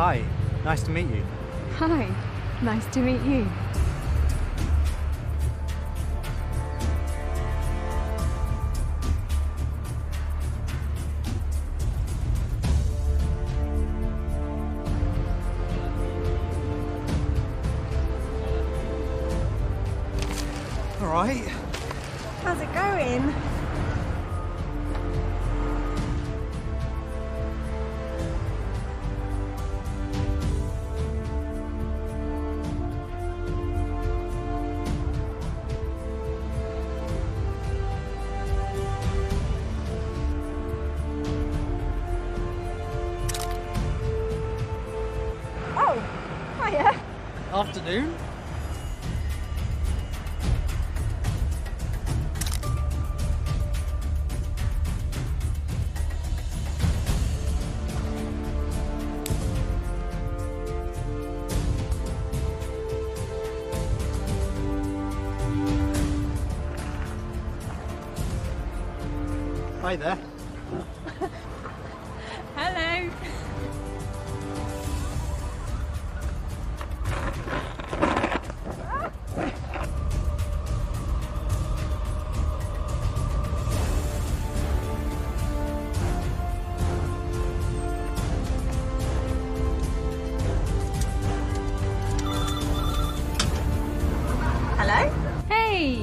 Hi, nice to meet you. Hi, nice to meet you. All right. How's it going? Oh, hiya. Afternoon. Hi there. Hello. Hello? Hey.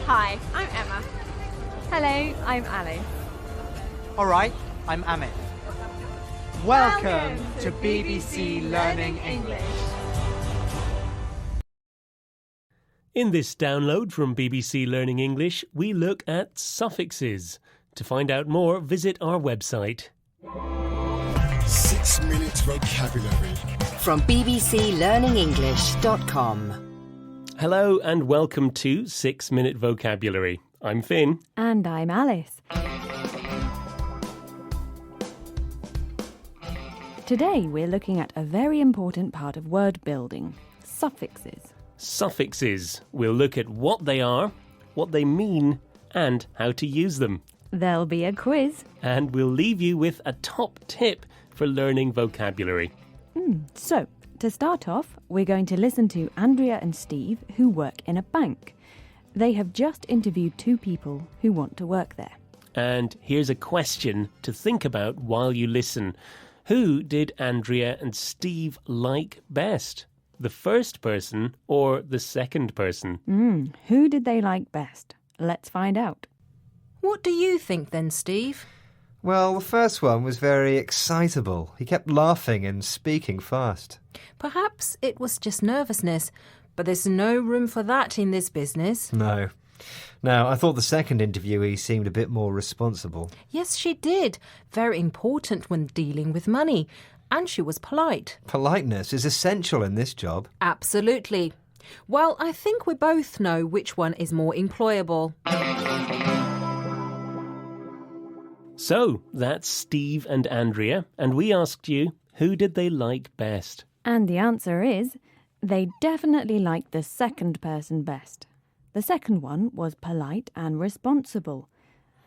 Hi, I'm Emma. Hello, I'm Alice. All right, I'm Amit. Welcome to BBC Learning English. In this download from BBC Learning English, we look at suffixes. To find out more, visit our website. 6 Minute Vocabulary. From bbclearningenglish.com. Hello and welcome to 6 Minute Vocabulary. I'm Finn. And I'm Alice. Today we're looking at a very important part of word building, suffixes. Suffixes. We'll look at what they are, what they mean, and how to use them. There'll be a quiz. And we'll leave you with a top tip for learning vocabulary. So, to start off, we're going to listen to Andrea and Steve, who work in a bank. They have just interviewed 2 people who want to work there. And here's a question to think about while you listen. Who did Andrea and Steve like best? The first person or the second person? Who did they like best? Let's find out. What do you think then, Steve? Well, the first one was very excitable. He kept laughing and speaking fast. Perhaps it was just nervousness, but there's no room for that in this business. No. Now, I thought the second interviewee seemed a bit more responsible. Yes, she did. Very important when dealing with money. And she was polite. Politeness is essential in this job. Absolutely. Well, I think we both know which one is more employable. So, that's Steve and Andrea, and we asked you, who did they like best? And the answer is, they definitely liked the second person best. The second one was polite and responsible.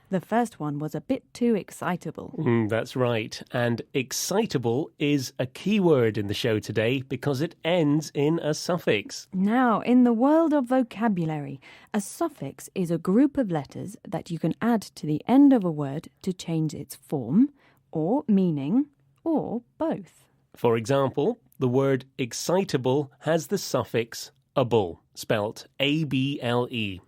The first one was a bit too excitable. That's right. And excitable is a key word in the show today because it ends in a suffix. Now, in the world of vocabulary, a suffix is a group of letters that you can add to the end of a word to change its form, or meaning, or both. For example, the word excitable has the suffix able, spelt A-B-L-E.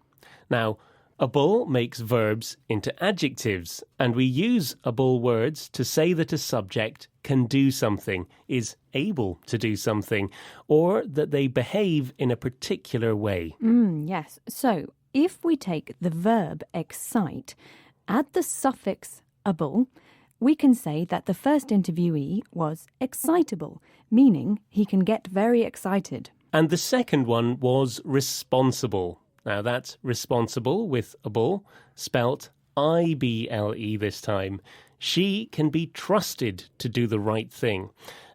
Now, able makes verbs into adjectives, and we use able words to say that a subject can do something, is able to do something, or that they behave in a particular way. Yes, so if we take the verb excite, add the suffix able, we can say that the first interviewee was excitable, meaning he can get very excited. And the second one was responsible. Now that's responsible with able, spelt I-B-L-E this time. She can be trusted to do the right thing,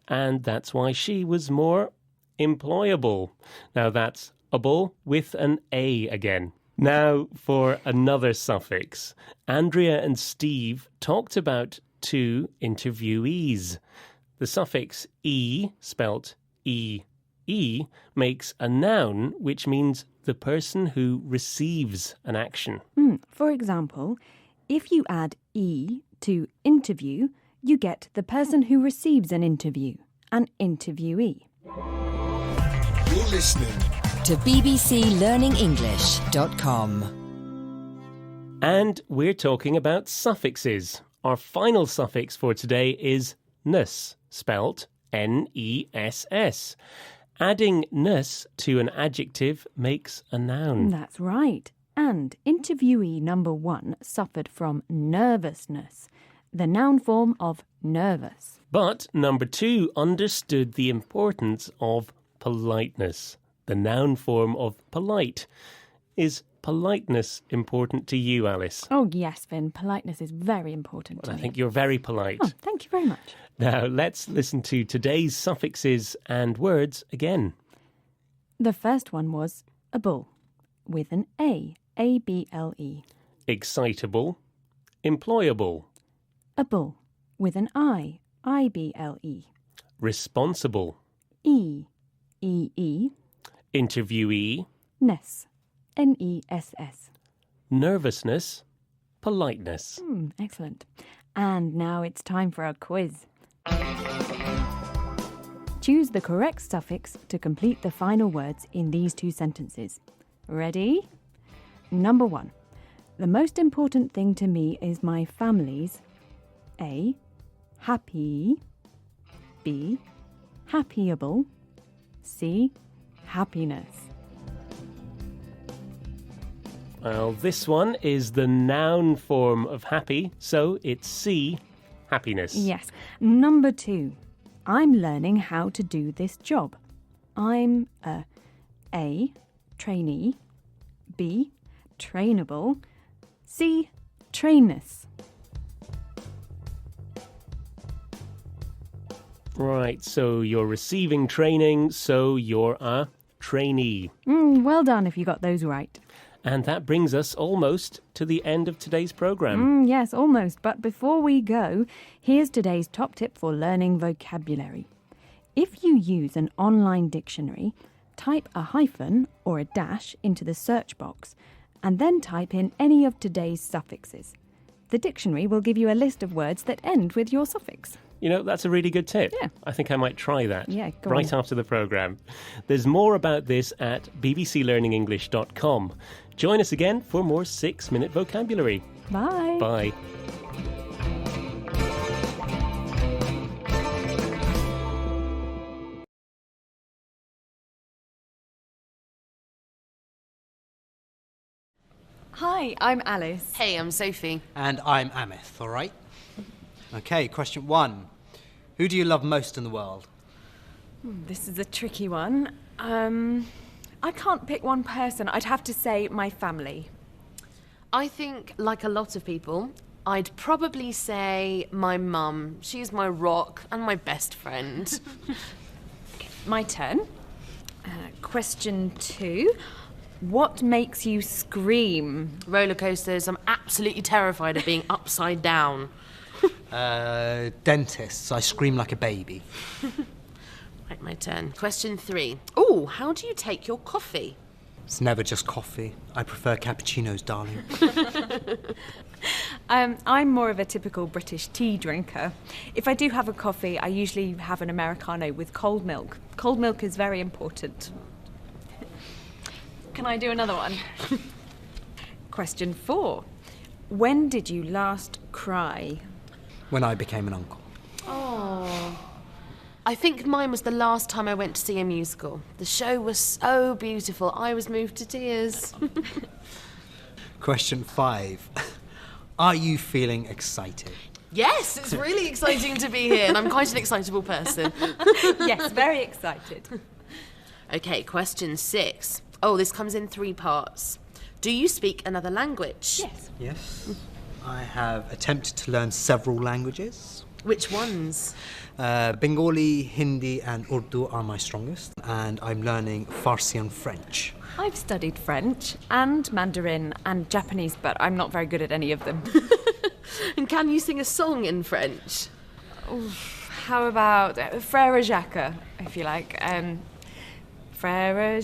and that's why she was more employable. Now that's able with an A again. Now for another suffix. Andrea and Steve talked about two interviewees. The suffix E, spelt E-E, makes a noun which means the person who receives an action. For example, if you add E to interview, you get the person who receives an interview, an interviewee. You're listening to bbclearningenglish.com. And we're talking about suffixes. Our final suffix for today is ness, spelt N-E-S-S. Adding ness to an adjective makes a noun. That's right. And interviewee number 1 suffered from nervousness, the noun form of nervous. But number 2 understood the importance of politeness, the noun form of polite. Is politeness important to you, Alice? Oh, yes, Finn. Politeness is very important to I me. think you're very polite. Oh, thank you very much. Now, let's listen to today's suffixes and words again. The first one was able, with an A, A-B-L-E. Excitable, employable, Able, with an I, I-B-L-E. responsible, E, E-E. interviewee, Ness, N-E-S-S. nervousness, politeness. Excellent. And now it's time for a quiz. Choose the correct suffix to complete the final words in these two sentences. Ready? Number 1. The most important thing to me is my family's A. Happy. B. Happyable. C. Happiness. Well, this one is the noun form of happy, so it's C, happiness. Yes. Number 2. I'm learning how to do this job. I'm A. Trainee. B. Trainable. C. Trainers. Right, so you're receiving training, so you're a trainee. Well done if you got those right. And that brings us almost to the end of today's programme. Yes, almost. But before we go, here's today's top tip for learning vocabulary. If you use an online dictionary, type a hyphen or a dash into the search box and then type in any of today's suffixes. The dictionary will give you a list of words that end with your suffix. You know, that's a really good tip. Yeah. I think I might try that Yeah, go right on. after the programme. There's more about this at bbclearningenglish.com. Join us again for more 6-minute vocabulary. Bye. Bye. Hi, I'm Alice. Hey, I'm Sophie. And I'm Amith, all right? Okay, question 1. Who do you love most in the world? This is a tricky one. I can't pick one person. I'd have to say my family. I think, like a lot of people, I'd probably say my mum. She's my rock and my best friend. My turn. Question 2. What makes you scream? Roller coasters. I'm absolutely terrified of being upside down. Dentists. I scream like a baby. Right, my turn. Question 3. Oh, how do you take your coffee? It's never just coffee. I prefer cappuccinos, darling. I'm more of a typical British tea drinker. If I do have a coffee, I usually have an Americano with cold milk. Cold milk is very important. Can I do another one? Question 4. When did you last cry? When I became an uncle. Oh. I think mine was the last time I went to see a musical. The show was so beautiful, I was moved to tears. Question 5. Are you feeling excited? Yes, it's really exciting to be here, and I'm quite an excitable person. Yes, very excited. Okay, question 6. Oh, this comes in 3 parts. Do you speak another language? Yes. Yes. I have attempted to learn several languages. Which ones? Bengali, Hindi, and Urdu are my strongest, and I'm learning Farsi and French. I've studied French and Mandarin and Japanese, but I'm not very good at any of them. And can you sing a song in French? How about Frère Jacques, if you like? Frère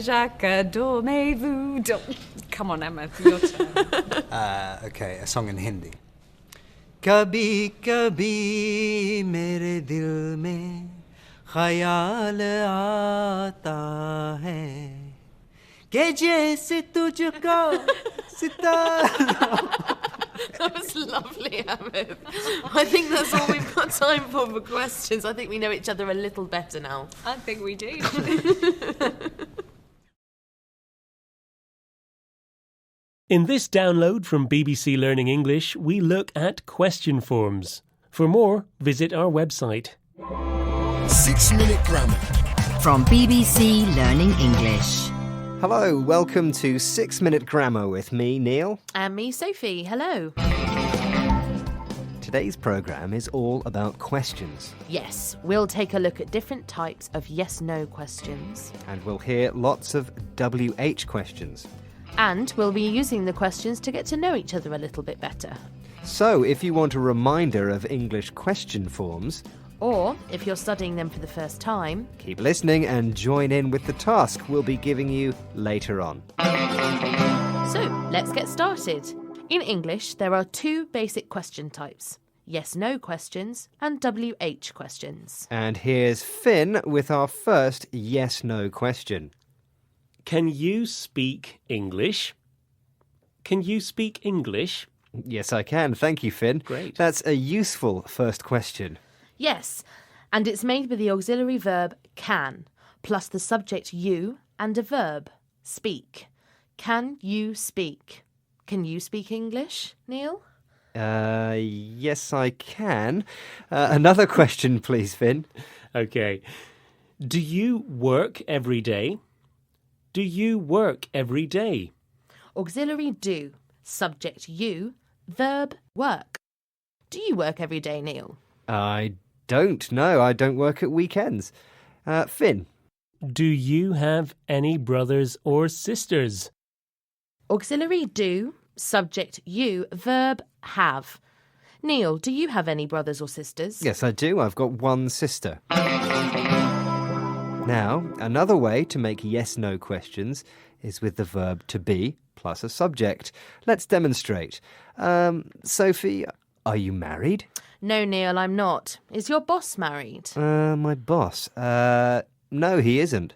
Jacques, dormez-vous. Come on, Emma, your turn. Okay, a song in Hindi. कभी कभी मेरे दिल में ख्याल आता है कि जैसे तुझको सितारा. That was lovely, Ahmed. I think that's all we've got time for questions. I think we know each other a little better now. I think we do. In this download from BBC Learning English, we look at question forms. For more, visit our website. 6 Minute Grammar. From BBC Learning English. Hello, welcome to 6 Minute Grammar with me, Neil. And me, Sophie. Hello. Today's programme is all about questions. Yes, we'll take a look at different types of yes-no questions. And we'll hear lots of WH questions. And we'll be using the questions to get to know each other a little bit better. So, if you want a reminder of English question forms, or if you're studying them for the first time, keep listening and join in with the task we'll be giving you later on. So, let's get started. In English, there are two basic question types: yes-no questions and WH questions. And here's Finn with our first yes-no question. Can you speak English? Can you speak English? Yes, I can. Thank you, Finn. Great. That's a useful first question. Yes, and it's made with the auxiliary verb can, plus the subject you and a verb, speak. Can you speak? Can you speak English, Neil? Yes, I can. Another question, please, Finn. Okay. Do you work every day? Do you work every day? Auxiliary do, subject you, verb work. Do you work every day, Neil? I don't know. I don't work at weekends. Finn. Do you have any brothers or sisters? Auxiliary do, subject you, verb have. Neil, do you have any brothers or sisters? Yes, I do. I've got one sister. Now, another way to make yes-no questions is with the verb to be plus a subject. Let's demonstrate. Sophie, are you married? No, Neil, I'm not. Is your boss married? My boss? No, he isn't.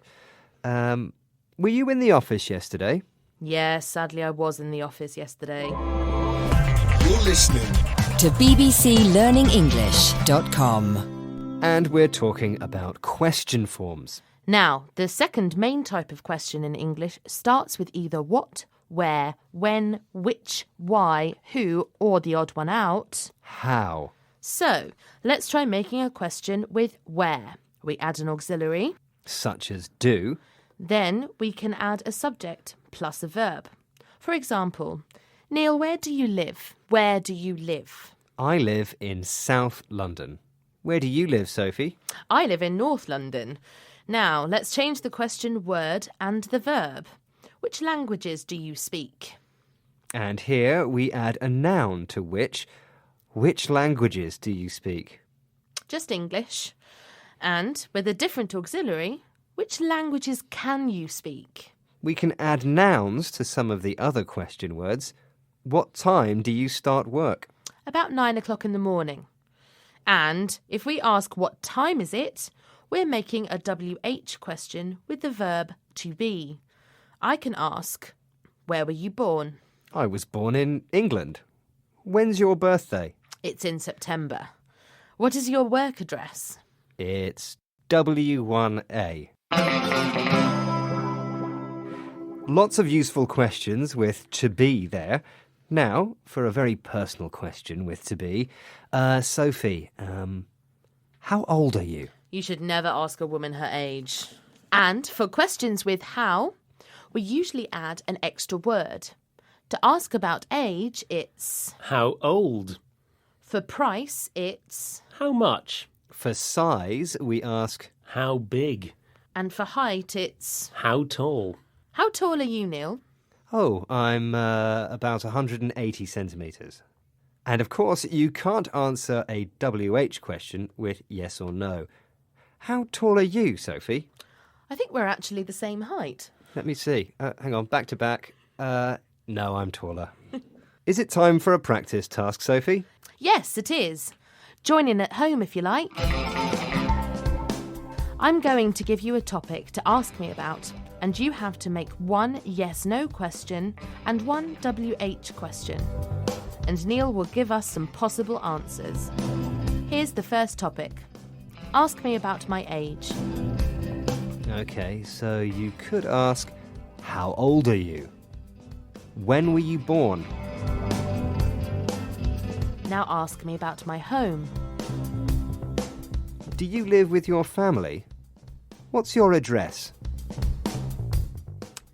Were you in the office yesterday? Yes, sadly I was in the office yesterday. You're listening To bbclearningenglish.com. And we're talking about question forms. Now, the second main type of question in English starts with either what, where, when, which, why, who, or the odd one out, how. So, let's try making a question with where. We add an auxiliary. Such as do. Then we can add a subject plus a verb. For example, Neil, where do you live? Where do you live? I live in South London. Where do you live, Sophie? I live in North London. Now, let's change the question word and the verb. Which languages do you speak? And here we add a noun to which. Which languages do you speak? Just English. And with a different auxiliary, which languages can you speak? We can add nouns to some of the other question words. What time do you start work? About 9 o'clock in the morning. And if we ask what time is it, we're making a WH question with the verb to be. I can ask, where were you born? I was born in England. When's your birthday? It's in September. What is your work address? It's W1A. Lots of useful questions with to be there. Now, for a very personal question with to be. Sophie, how old are you? You should never ask a woman her age. And for questions with how, we usually add an extra word. To ask about age, it's How old? For price, it's... How much? For size, we ask, How big? And for height, it's... How tall? How tall are you, Neil? oh, I'm about 180 centimetres. And of course, you can't answer a WH question with yes or no. How tall are you, Sophie? I think we're actually the same height. Let me see. Hang on, back to back. No, I'm taller. Is it time for a practice task, Sophie? Yes, it is. Join in at home if you like. I'm going to give you a topic to ask me about, and you have to make one yes-no question and one WH question. And Neil will give us some possible answers. Here's the first topic. Ask me about my age. Okay, so you could ask, how old are you? When were you born? Now ask me about my home. Do you live with your family? What's your address?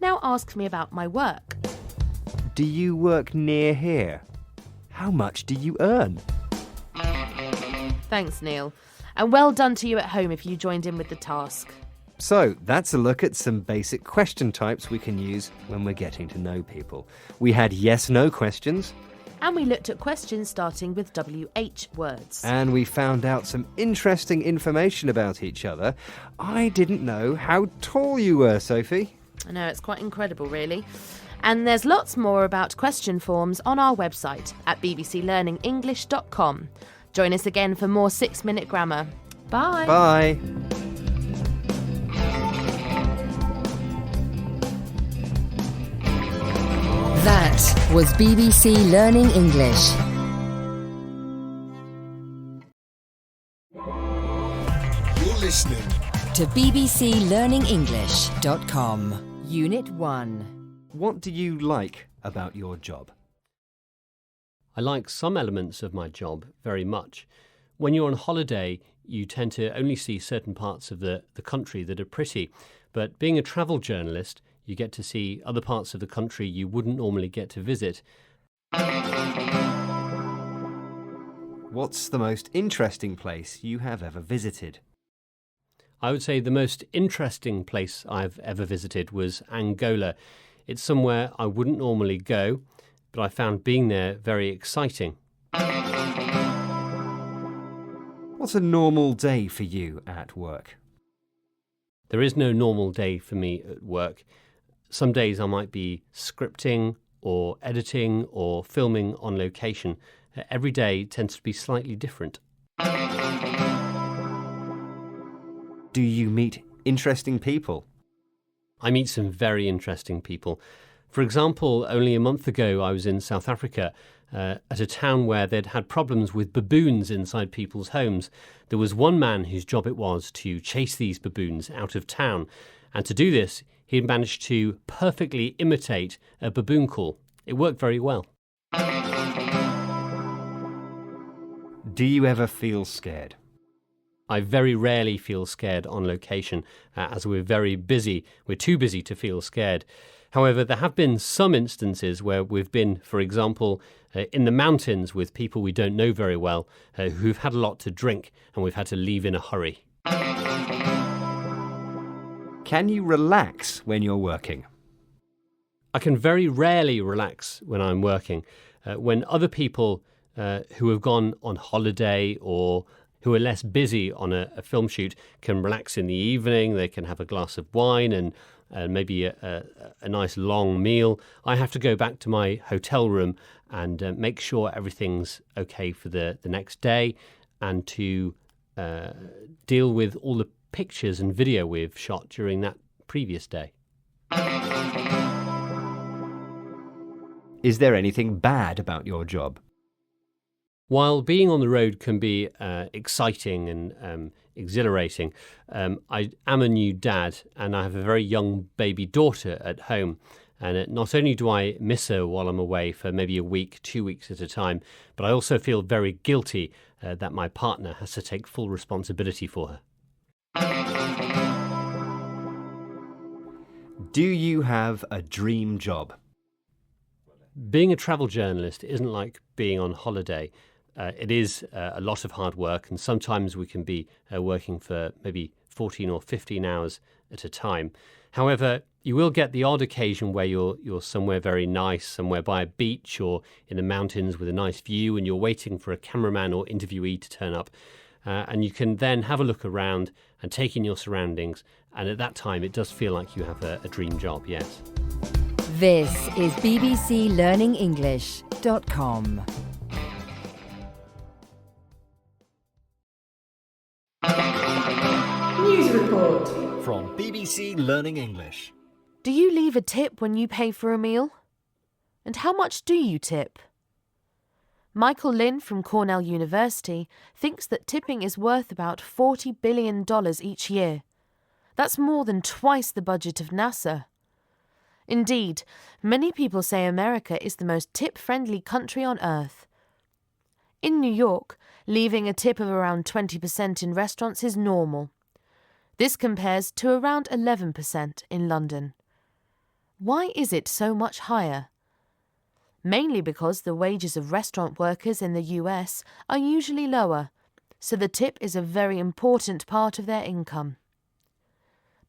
Now ask me about my work. Do you work near here? How much do you earn? Thanks, Neil. And well done to you at home if you joined in with the task. So, that's a look at some basic question types we can use when we're getting to know people. We had yes-no questions. And we looked at questions starting with WH words. And we found out some interesting information about each other. I didn't know how tall you were, Sophie. I know, it's quite incredible, really. And there's lots more about question forms on our website at bbclearningenglish.com. Join us again for more 6-Minute Grammar. Bye. Bye. That was BBC Learning English. You're listening To bbclearningenglish.com. Unit 1. What do you like about your job? I like some elements of my job very much. When you're on holiday, you tend to only see certain parts of the country that are pretty. But being a travel journalist, you get to see other parts of the country you wouldn't normally get to visit. What's the most interesting place you have ever visited? I would say the most interesting place I've ever visited was Angola. It's somewhere I wouldn't normally go, but I found being there very exciting. What's a normal day for you at work? There is no normal day for me at work. Some days I might be scripting or editing or filming on location. Every day tends to be slightly different. Do you meet interesting people? I meet some very interesting people. For example, only a month ago I was in South Africa at a town where they'd had problems with baboons inside people's homes. There was one man whose job it was to chase these baboons out of town. And to do this, he had managed to perfectly imitate a baboon call. It worked very well. Do you ever feel scared? I very rarely feel scared on location, as we're very busy. We're too busy to feel scared. However, there have been some instances where we've been, for example, in the mountains with people we don't know very well, who've had a lot to drink, and we've had to leave in a hurry. Can you relax when you're working? I can very rarely relax when I'm working. When other people who have gone on holiday or who are less busy on a film shoot can relax in the evening, they can have a glass of wine and maybe a nice long meal. I have to go back to my hotel room and make sure everything's okay for the next day and to deal with all the pictures and video we've shot during that previous day. Is there anything bad about your job? While being on the road can be exciting and exhilarating, I am a new dad and I have a very young baby daughter at home. And not only do I miss her while I'm away for maybe a week, 2 weeks at a time, but I also feel very guilty that my partner has to take full responsibility for her. Do you have a dream job? Being a travel journalist isn't like being on holiday. it is a lot of hard work, and sometimes we can be working for maybe 14 or 15 hours at a time. However, you will get the odd occasion where you're somewhere very nice, somewhere by a beach or in the mountains with a nice view, and you're waiting for a cameraman or interviewee to turn up. And you can then have a look around and take in your surroundings. And at that time, it does feel like you have a dream job, yes. This is bbclearningenglish.com. News report from BBC Learning English. Do you leave a tip when you pay for a meal? And how much do you tip? Michael Lynn from Cornell University thinks that tipping is worth about $40 billion each year. That's more than twice the budget of NASA. Indeed, many people say America is the most tip-friendly country on earth. In New York, leaving a tip of around 20% in restaurants is normal. This compares to around 11% in London. Why is it so much higher? Mainly because the wages of restaurant workers in the US are usually lower, so the tip is a very important part of their income.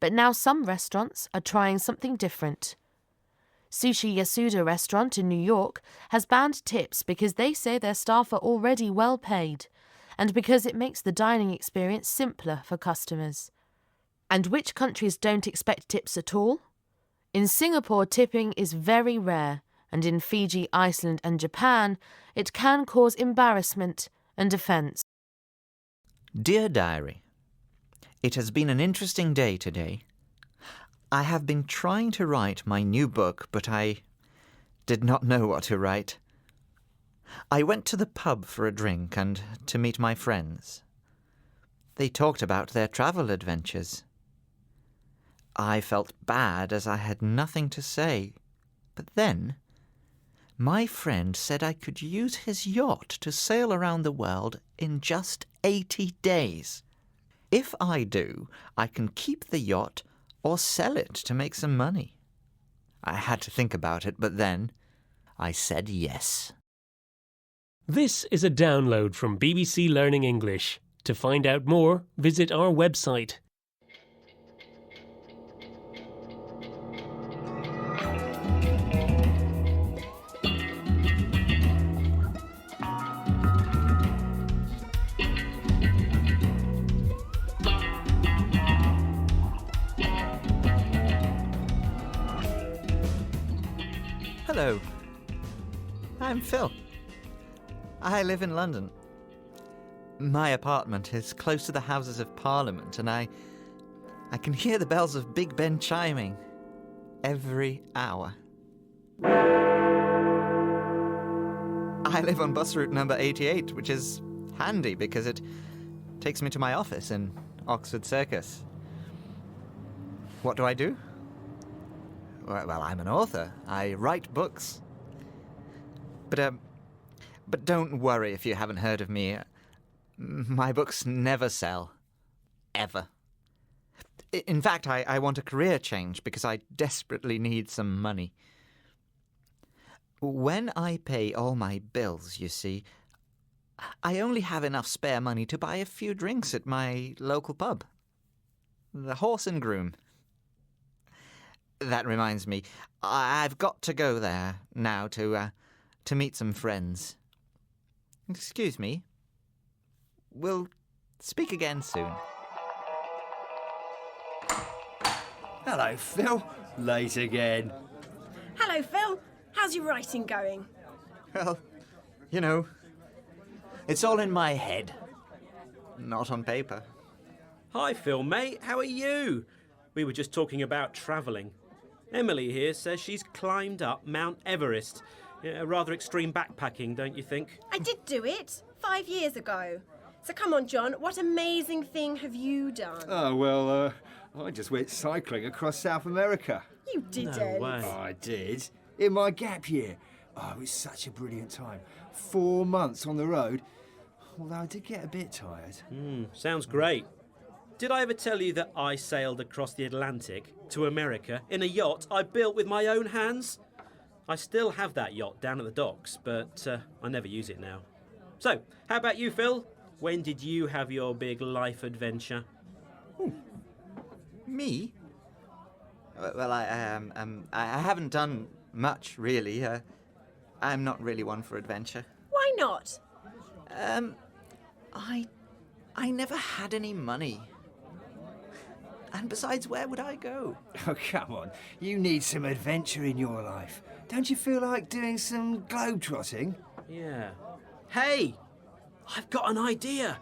But now some restaurants are trying something different. Sushi Yasuda restaurant in New York has banned tips because they say their staff are already well paid, and because it makes the dining experience simpler for customers. And which countries don't expect tips at all? In Singapore, tipping is very rare, and in Fiji, Iceland and Japan, it can cause embarrassment and offence. Dear Diary, it has been an interesting day today. I have been trying to write my new book, but I did not know what to write. I went to the pub for a drink and to meet my friends. They talked about their travel adventures. I felt bad as I had nothing to say, but then my friend said I could use his yacht to sail around the world in just 80 days. If I do, I can keep the yacht or sell it to make some money. I had to think about it, but then I said yes. This is a download from BBC Learning English. To find out more, visit our website. Hello, I'm Phil. I live in London. My apartment is close to the Houses of Parliament, and I can hear the bells of Big Ben chiming every hour. I live on bus route number 88, which is handy because it takes me to my office in Oxford Circus. What do? Well, I'm an author. I write books. But don't worry if you haven't heard of me. My books never sell. Ever. In fact, I want a career change because I desperately need some money. When I pay all my bills, you see, I only have enough spare money to buy a few drinks at my local pub. The Horse and Groom. That reminds me, I've got to go there now to meet some friends. Excuse me. We'll speak again soon. Hello, Phil. Late again. Hello, Phil. How's your writing going? Well, you know, it's all in my head, not on paper. Hi, Phil, mate. How are you? We were just talking about travelling. Emily here says she's climbed up Mount Everest. Yeah, rather extreme backpacking, don't you think? I did do it 5 years ago. So come on, John, what amazing thing have you done? Oh, well, I just went cycling across South America. You didn't. No way. Oh, I did. In my gap year. Oh, it was such a brilliant time. 4 months on the road. Although I did get a bit tired. Sounds great. Did I ever tell you that I sailed across the Atlantic to America in a yacht I built with my own hands? I still have that yacht down at the docks, but I never use it now. So, how about you, Phil? When did you have your big life adventure? Me? Well, I haven't done much, really. I'm not really one for adventure. Why not? I never had any money. And besides, where would I go? Oh, come on. You need some adventure in your life. Don't you feel like doing some globetrotting? Yeah. Hey! I've got an idea!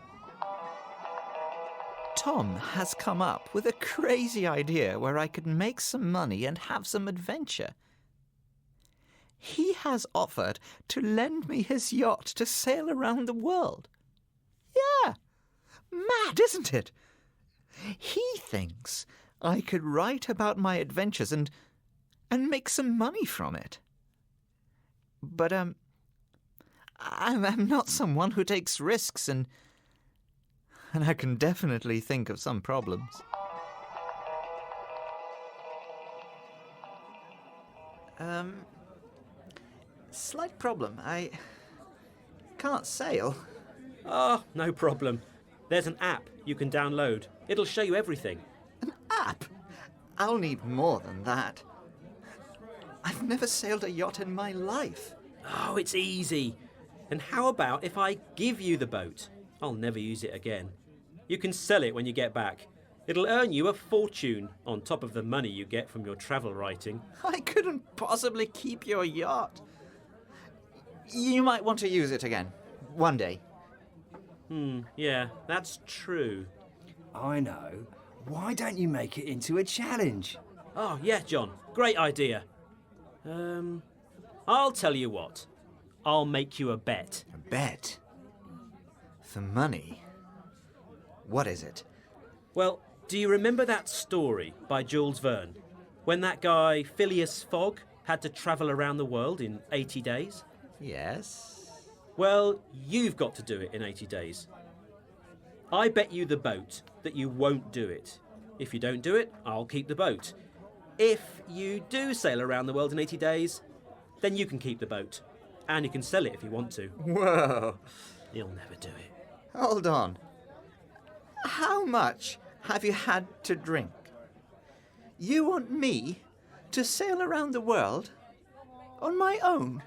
Tom has come up with a crazy idea where I could make some money and have some adventure. He has offered to lend me his yacht to sail around the world. Yeah! Mad, isn't it? He thinks I could write about my adventures and make some money from it. But, I'm not someone who takes risks, and I can definitely think of some problems. Slight problem. I can't sail. Oh, no problem. There's an app you can download. It'll show you everything. An app? I'll need more than that. I've never sailed a yacht in my life. Oh, it's easy. And how about if I give you the boat? I'll never use it again. You can sell it when you get back. It'll earn you a fortune on top of the money you get from your travel writing. I couldn't possibly keep your yacht. You might want to use it again. One day. Yeah, that's true. I know. Why don't you make it into a challenge? Oh, yeah, John. Great idea. I'll tell you what. I'll make you a bet. A bet? For money? What is it? Well, do you remember that story by Jules Verne? When that guy, Phileas Fogg, had to travel around the world in 80 days? Yes. Well, you've got to do it in 80 days. I bet you the boat that you won't do it. If you don't do it, I'll keep the boat. If you do sail around the world in 80 days, then you can keep the boat. And you can sell it if you want to. Whoa. You'll never do it. Hold on. How much have you had to drink? You want me to sail around the world on my own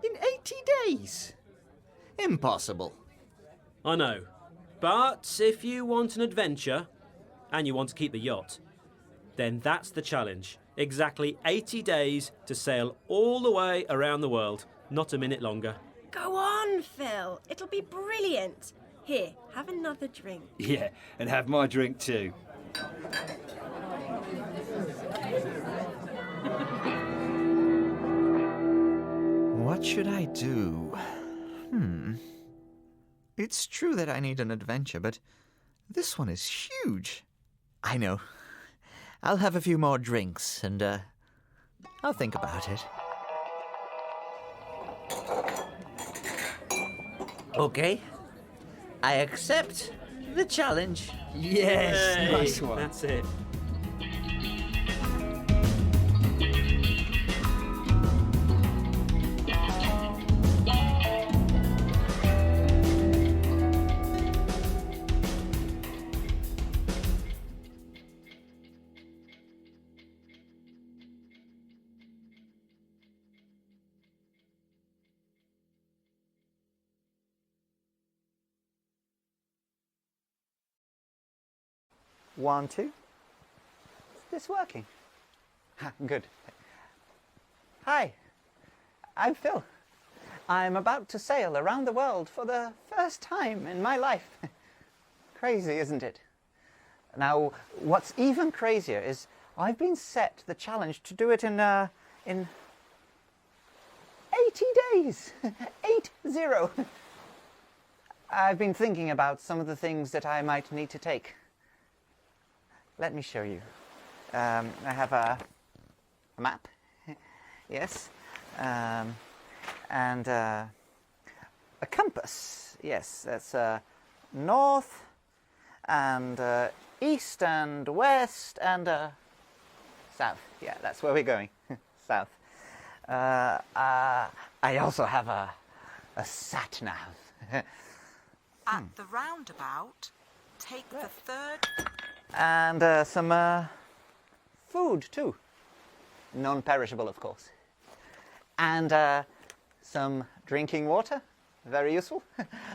in 80 days? Impossible. I know. But if you want an adventure, and you want to keep the yacht, then that's the challenge. Exactly 80 days to sail all the way around the world. Not a minute longer. Go on, Phil. It'll be brilliant. Here, have another drink. Yeah, and have my drink too. What should I do? It's true that I need an adventure, but this one is huge. I know. I'll have a few more drinks and, I'll think about it. Okay. I accept the challenge. Yes, Hey, nice one. That's it. One, two. Is this working? Good. Hi, I'm Phil. I'm about to sail around the world for the first time in my life. Crazy, isn't it? Now, what's even crazier is I've been set the challenge to do it in 80 days. 80. I've been thinking about some of the things that I might need to take. Let me show you. I have a map, yes, and a compass. Yes, that's north and east and west and south. Yeah, that's where we're going, south. I also have a sat-nav. At the roundabout, take the third... And some food, too. Non-perishable, of course. And some drinking water. Very useful.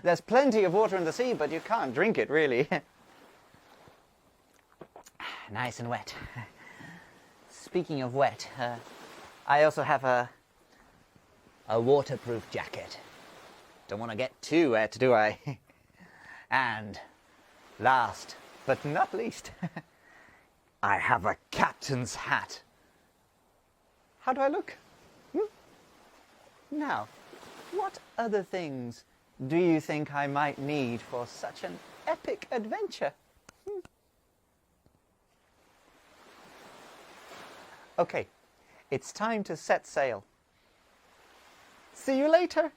There's plenty of water in the sea, but you can't drink it, really. Nice and wet. Speaking of wet, I also have a waterproof jacket. Don't want to get too wet, do I? And last but not least, I have a captain's hat. How do I look? Now, what other things do you think I might need for such an epic adventure? Okay, it's time to set sail. See you later.